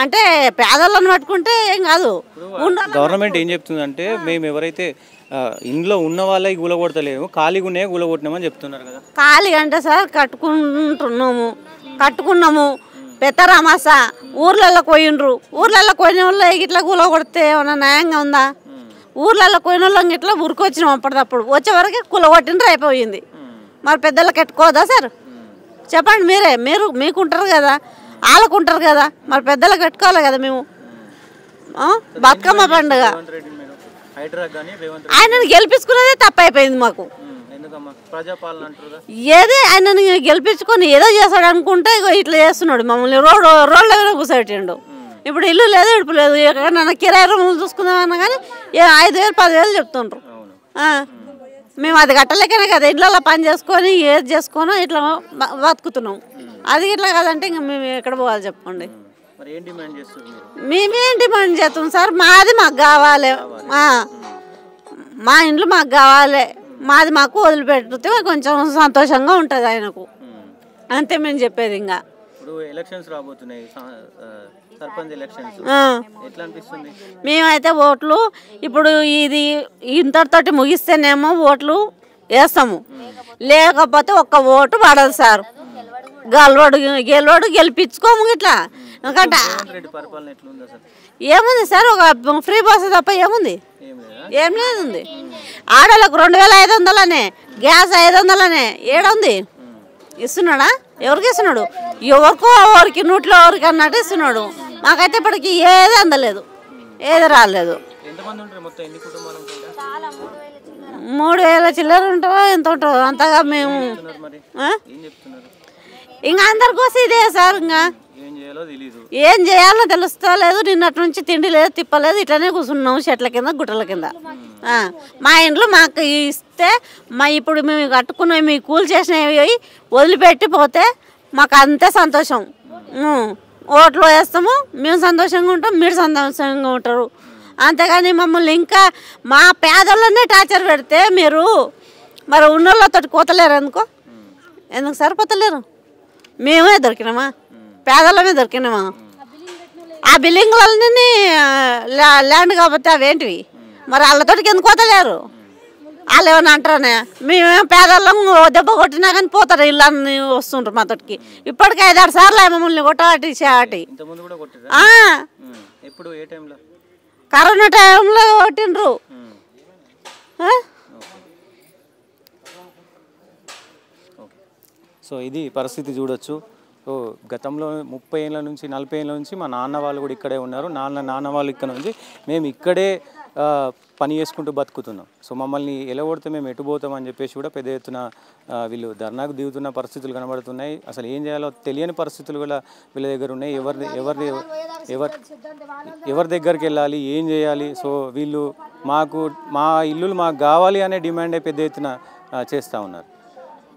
అంటే పేదలను పట్టుకుంటే ఏం కాదు. గవర్నమెంట్ ఏం చెప్తుందంటే మేము ఎవరైతే ఇంట్లో ఉన్న వాళ్ళకి గులగొడతలేము, ఖాళీగా ఉన్నాయే గులగొట్టినామని చెప్తున్నారు కదా. ఖాళీ అంటే సార్ కట్టుకున్నాము పెత్తరామాస ఊర్లలో పోయిండ్రు. ఊర్లలో పోయిన వాళ్ళు ఇట్లా కూల కొడితే ఏమన్నా న్యాయంగా ఉందా? ఊర్లలో పోయిన వాళ్ళకి ఇట్లా ఉరికొచ్చినాం. అప్పటికప్పుడు వచ్చే వరకు కూల కొట్టిండ్రు, అయిపోయింది. మరి పెద్దలకు ఎట్టుకోదా సార్? చెప్పండి మీరే. మీకుంటారు కదా. ఆలకుంటారు కదా, మరి పెద్దలకు పెట్టుకోవాలి కదా మేము. బతుకమ్మ పండుగ ఆయనను గెలిపించుకున్నదే తప్పైపోయింది మాకు. ఏదే ఆయనని గెలిపించుకొని ఏదో చేస్తాడు అనుకుంటే ఇట్లా చేస్తున్నాడు మమ్మల్ని. రోడ్ల మీద కూర్చోబెట్టిండు. ఇప్పుడు ఇల్లు లేదు, ఇడుపు లేదు. ఎక్కడన్నా కిరాయి రూములు చూసుకుందామన్నా కానీ 5,000 10,000 చెప్తుండ్రు. మేము అది కట్టలేకనే కదా ఇళ్ళల్లో పని చేసుకొని ఏది చేసుకొని ఇట్లా బతుకుతున్నాం. అది ఇట్లా కదంటే ఇంకా మేము ఎక్కడ పోవాలి చెప్పండి. మేమేం డిమాండ్ చేస్తాం సార్? మాది మాకు కావాలి, మా ఇంట్లో మాకు కావాలి, మాది మాకు వదిలిపెడితే కొంచెం సంతోషంగా ఉంటుంది ఆయనకు. అంతే మేము చెప్పేది. ఇంకా మేమైతే ఓట్లు ఇప్పుడు ఇది ఇంతటితోటి ముగిస్తేనేమో ఓట్లు వేస్తాము, లేకపోతే ఒక్క ఓటు పడదు సార్. గెలవాడు గెలిపించుకోము ఇట్లా. ఎందుకంటే ఏముంది సార్, ఒక ఫ్రీ బస్ తప్ప ఏముంది? ఏం లేదు. ఉంది ఆడవాళ్ళకు 2,500 గ్యాస్ 500 ఏడుంది? ఇస్తున్నాడా? ఎవరికి ఇస్తున్నాడు? ఎవరికో ఎవరికి నోట్లో ఎవరికి అన్నట్టు ఇస్తున్నాడు. మాకైతే ఇప్పటికి ఏది అందలేదు, ఏది రాలేదు. 3,000 చిల్లర ఉంటుందో ఎంత ఉంటుందో అంతగా మేము. ఇంకా అందరికోసం ఇదే సార్. ఇంకా ఏం చేయాలో తెలుస్తలేదు. నిన్నటి నుంచి తిండి లేదు, తిప్పలేదు, ఇట్లనే కూర్చున్నాము చెట్ల కింద గుట్టల కింద. మా ఇంట్లో మాకు ఇస్తే ఇప్పుడు మేము కట్టుకున్నవి మీకు కూల్ చేసినవి వదిలిపెట్టి పోతే మాకు అంతే సంతోషం. ఓట్లు వేస్తాము, మేము సంతోషంగా ఉంటాం, మీరు సంతోషంగా ఉంటారు. అంతేగాని మమ్మల్ని ఇంకా మా పేదోళ్ళనే టార్చర్ పెడితే మీరు మరి ఉన్నోళ్ళతో కోతలేరు. ఎందుకు సరిపోతలేరు? మేమే దొరికినామా? పేదలమే దొరికినామా? ఆ బిల్డింగ్లన్నీ ల్యాండ్ కాబట్టి అవేంటివి మరి వాళ్ళతోటికి ఎందుకు పోతలేరు? వాళ్ళు ఏమన్నా అంటారనే? మేమేం పేదవాళ్ళం దెబ్బ కొట్టినా కానీ పోతారు ఇళ్ళని వస్తుంటారు మాతోటికి. ఇప్పటికి 5-6 సార్లు మమ్మల్ని కొట్టాటి చేటి. కరోనా టైంలో కొట్టిండ్రు. సో ఇది పరిస్థితి చూడొచ్చు. సో గతంలో 30 ఏళ్ళ నుంచి 40 ఏళ్ళ నుంచి మా నాన్న వాళ్ళు కూడా ఇక్కడే ఉన్నారు. నాన్న వాళ్ళు ఇక్కడ నుంచి మేము ఇక్కడే పని చేసుకుంటూ బతుకుతున్నాం. సో మమ్మల్ని ఎలగొడితే మేము ఎటుపోతామని చెప్పేసి కూడా పెద్ద ఎత్తున వీళ్ళు ధర్నాకు దిగుతున్న పరిస్థితులు కనబడుతున్నాయి. అసలు ఏం చేయాలో తెలియని పరిస్థితులు కూడా వీళ్ళ దగ్గర ఉన్నాయి. ఎవరి దగ్గరికి వెళ్ళాలి, ఏం చేయాలి? సో వీళ్ళు మా ఇల్లులు మాకు కావాలి అనే డిమాండే పెద్ద ఎత్తున చేస్తూ ఉన్నారు.